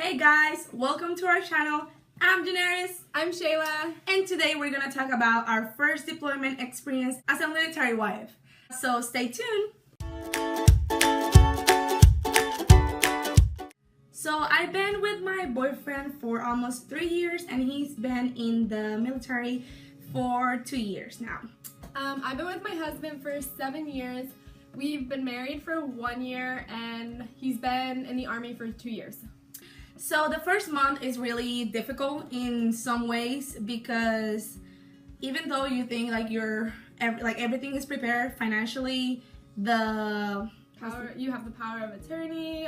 Hey guys, welcome to our channel. I'm Daenerys. I'm Shayla. And today we're gonna talk about our first deployment experience as a military wife. So stay tuned. So I've been with my boyfriend for almost 3 years and he's been in the military for 2 years now. I've been with my husband for 7 years. We've been married for 1 year and he's been in the Army for 2 years. So the first month is really difficult in some ways because even though you think like everything is prepared financially, You have the power of attorney,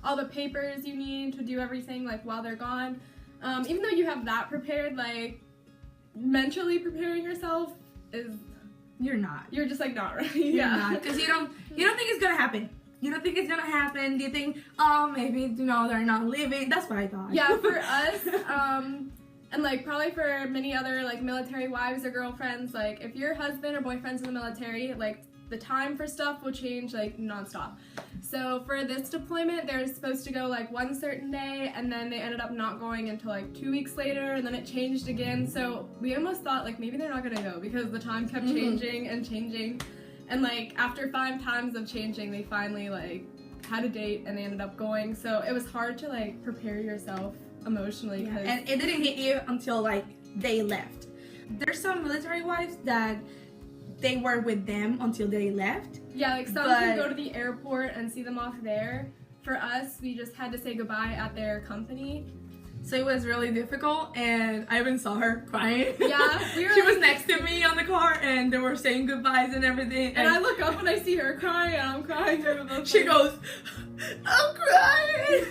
all the papers you need to do everything like while they're gone. Even though you have that prepared, like mentally preparing yourself is you're just like not ready. You're not, because you don't think it's gonna happen. You don't think it's gonna happen. You think, oh, maybe they're not living. That's what I thought. Yeah, for us, and like probably for many other like military wives or girlfriends, like if your husband or boyfriend's in the military, like the time for stuff will change like nonstop. So for this deployment, they're supposed to go like one certain day, and then they ended up not going until like 2 weeks later, and then it changed again. So we almost thought like maybe they're not gonna go because the time kept changing and changing. And like after 5 times of changing, they finally like had a date and they ended up going. So it was hard to like prepare yourself emotionally. Yeah. And it didn't hit you until like they left. There's some military wives that they were with them until they left. Yeah, like some can go to the airport and see them off there. For us, we just had to say goodbye at their company. So it was really difficult, and I even saw her crying. Yeah, she was next to me on the car, and they were saying goodbyes and everything. And I look up and I see her crying, and I'm crying. She goes, "I'm crying,"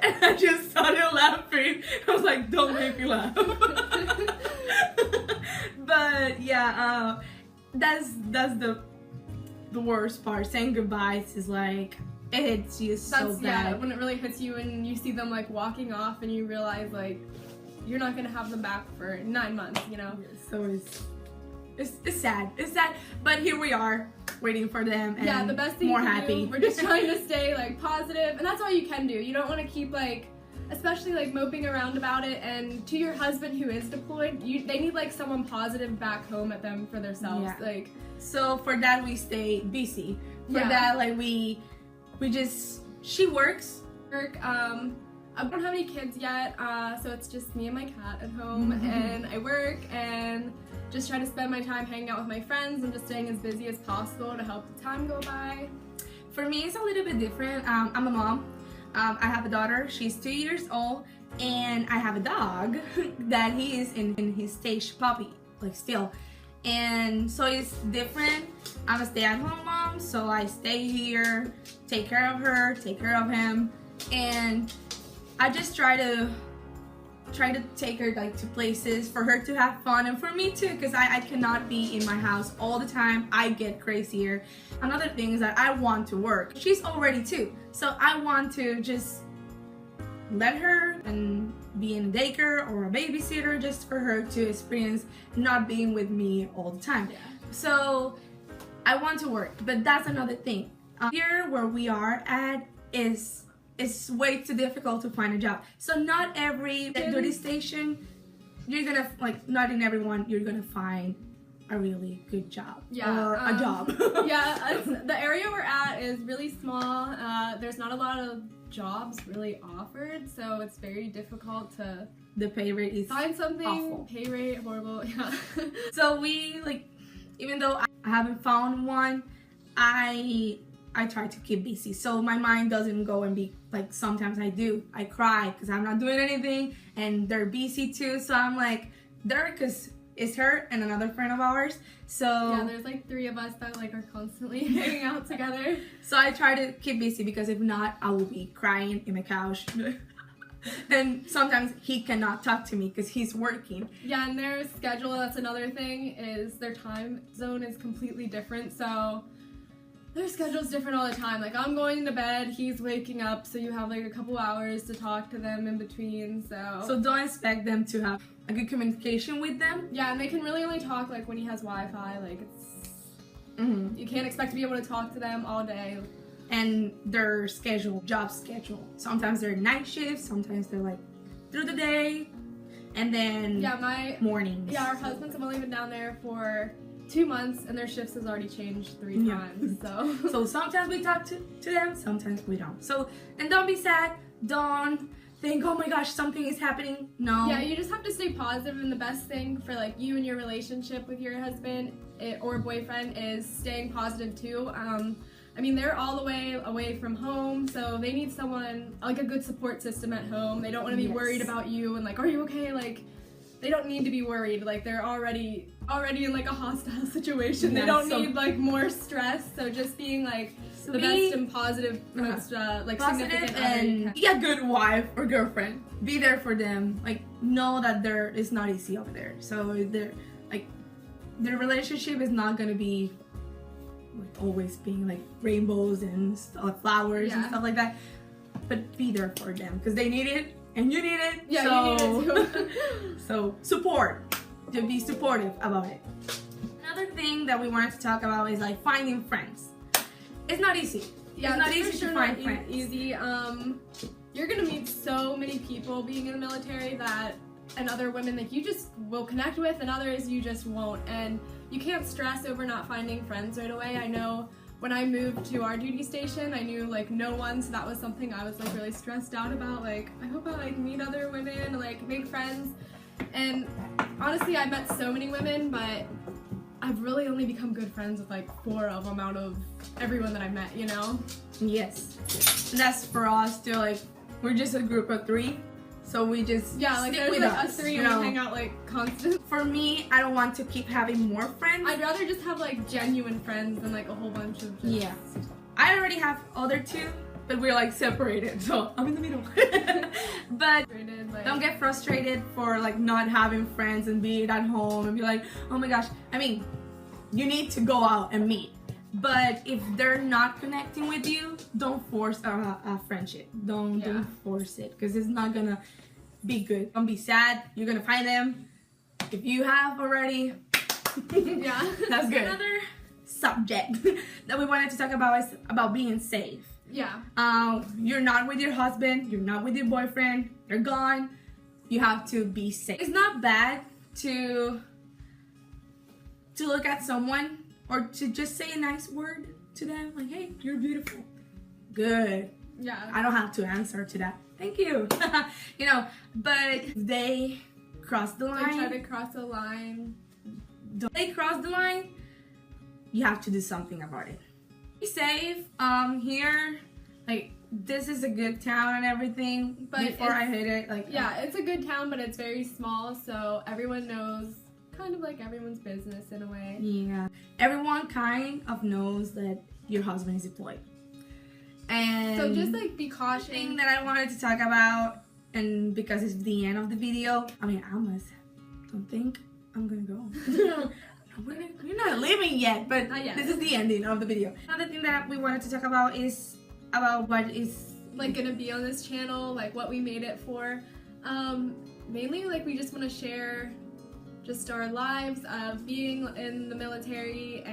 and I just started laughing. I was like, "Don't make me laugh." But yeah, that's the worst part. Saying goodbyes is like. It hits you so bad. Yeah, when it really hits you and you see them like walking off and you realize like you're not gonna have them back for 9 months, you know? So it's sad. It's sad, but here we are waiting for them and yeah, the best thing more to happy. Do, we're just trying to stay like positive, and that's all you can do. You don't want to keep like especially like moping around about it, and to your husband who is deployed, they need like someone positive back home at them for themselves. Yeah. Like so for that we stay busy. For that like she works. I don't have any kids yet, so it's just me and my cat at home, and I work and just try to spend my time hanging out with my friends and just staying as busy as possible to help the time go by. For me, it's a little bit different. I'm a mom. I have a daughter. She's 2 years old, and I have a dog that he is in his stage puppy, like still. And so it's different. I'm a stay-at-home mom, so I stay here, take care of her, take care of him, and I just try to take her like to places for her to have fun and for me too, because I cannot be in my house all the time. I get crazier. Another thing is that I want to work. She's already 2, so I want to just let her and be in a daycare or a babysitter just for her to experience not being with me all the time. Yeah. So I want to work, but that's another thing. Here where we are at is way too difficult to find a job. So not every duty station you're gonna not in everyone you're gonna find a really good job or a job. Yeah, the area we're at is really small. There's not a lot of jobs really offered, so it's very difficult to the pay rate is find something awful. Pay rate horrible. Yeah. So we even though I haven't found one, I try to keep busy so my mind doesn't go and be like, sometimes I cry because I'm not doing anything and they're busy too, so I'm like there because it's her and another friend of ours. So yeah, there's like 3 of us that like are constantly hanging out together. So I try to keep busy because if not, I will be crying in my couch. And sometimes he cannot talk to me because he's working. Yeah, and their schedule, that's another thing, is their time zone is completely different. So their schedule's different all the time. Like I'm going to bed, he's waking up, so you have like a couple hours to talk to them in between. So don't expect them to have a good communication with them. Yeah, and they can really only talk like when he has Wi-Fi. Like it's you can't expect to be able to talk to them all day. and their schedule, job schedule. Sometimes they're night shifts, sometimes they're like through the day, and then mornings. Yeah, our husbands have only been down there for 2 months, and their shifts has already changed 3 times. So sometimes we talk to them, sometimes we don't. So, and don't be sad. Don't think, oh my gosh, something is happening. No. Yeah, you just have to stay positive, and the best thing for like you and your relationship with your husband or boyfriend is staying positive too. I mean, they're all the way away from home, so they need someone, like a good support system at home. They don't want to be worried about you and like, are you okay? Like, they don't need to be worried. Like, they're already in like a hostile situation. They don't need like more stress. So just being like the best and positive, most like positive significant and other. be a good wife or girlfriend. Be there for them. Like, know that it's not easy over there. So they're like, their relationship is not gonna be like always being like rainbows and flowers and stuff like that. But be there for them because they need it and you need it. Yeah, so, you need it too. So support. To be supportive about it. Another thing that we wanted to talk about is like finding friends. It's not easy. Yeah, it's not easy to find friends. Easy. You're gonna meet so many people being in the military and other women that you just will connect with, and others you just won't. And you can't stress over not finding friends right away. I know when I moved to our duty station, I knew like no one, so that was something I was like really stressed out about. Like, I hope I like meet other women and like make friends. And honestly, I met so many women, but I've really only become good friends with like 4 of them out of everyone that I met, you know? Yes. And that's for us too. Like, we're just a group of 3. So we just like stick there's with like us 3 and we hang out like constant. For me, I don't want to keep having more friends. I'd rather just have like genuine friends than like a whole bunch of just... I already have other 2, but we're like separated, so I'm in the middle. But don't get frustrated for like not having friends and being at home and be like, oh my gosh. I mean, you need to go out and meet. But if they're not connecting with you, don't force a friendship. Don't force it, because it's not gonna be good. Don't be sad. You're gonna find them. If you have already, that's good. Another subject that we wanted to talk about is about being safe. You're not with your husband. You're not with your boyfriend. They're gone. You have to be safe. It's not bad to look at someone or to just say a nice word to them, like, hey, you're beautiful. Good. I don't have to answer to that. Thank you. You know, but they cross the line. They try to cross the line. They cross the line, you have to do something about it. Be safe. Here, like, this is a good town and everything. But before I hit it, like, it's a good town, but it's very small, so everyone knows kind of like everyone's business in a way. Yeah. Everyone kind of knows that your husband is deployed. And so just like be cautious. The thing that I wanted to talk about, and because it's the end of the video, I mean, I almost don't think I'm gonna go. We're not leaving yet, but this is the ending of the video. Another thing that we wanted to talk about is about what is like gonna be on this channel, like what we made it for. Mainly like we just want to share just our lives of being in the military,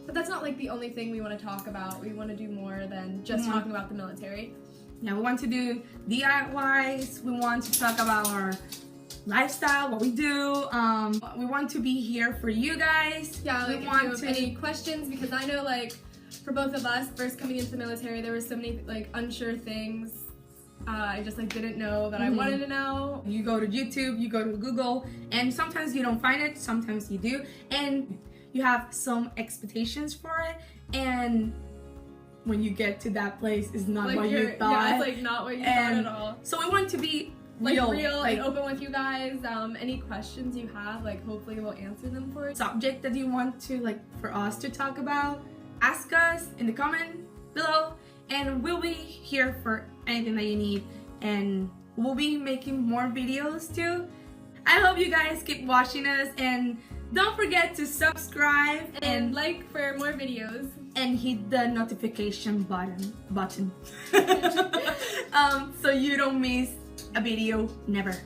but that's not like the only thing we want to talk about. We want to do more than just talking about the military. Yeah, we want to do DIYs. We want to talk about our lifestyle, what we do. We want to be here for you guys. Yeah, like if you have any questions, because I know like for both of us, first coming into the military, there were so many like unsure things. I just like didn't know that I wanted to know. You go to YouTube, you go to Google, and sometimes you don't find it, sometimes you do, and you have some expectations for it, and when you get to that place, it's not like what you thought. Yeah, it's like not what you thought at all. So we want to be real and open with you guys. Any questions you have, like hopefully we'll answer them for you. Subject that you want to like for us to talk about, ask us in the comment below, and we'll be here for anything that you need, and we'll be making more videos too. I hope you guys keep watching us, and don't forget to subscribe and like for more videos, and hit the notification button so you don't miss a video, never.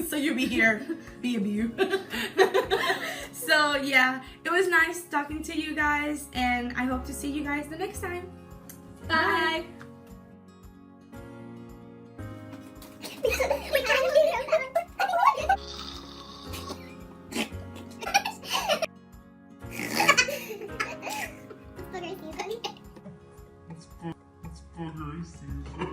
So you'll be here, be a view. So yeah, it was nice talking to you guys, and I hope to see you guys the next time. Bye. It's booger season.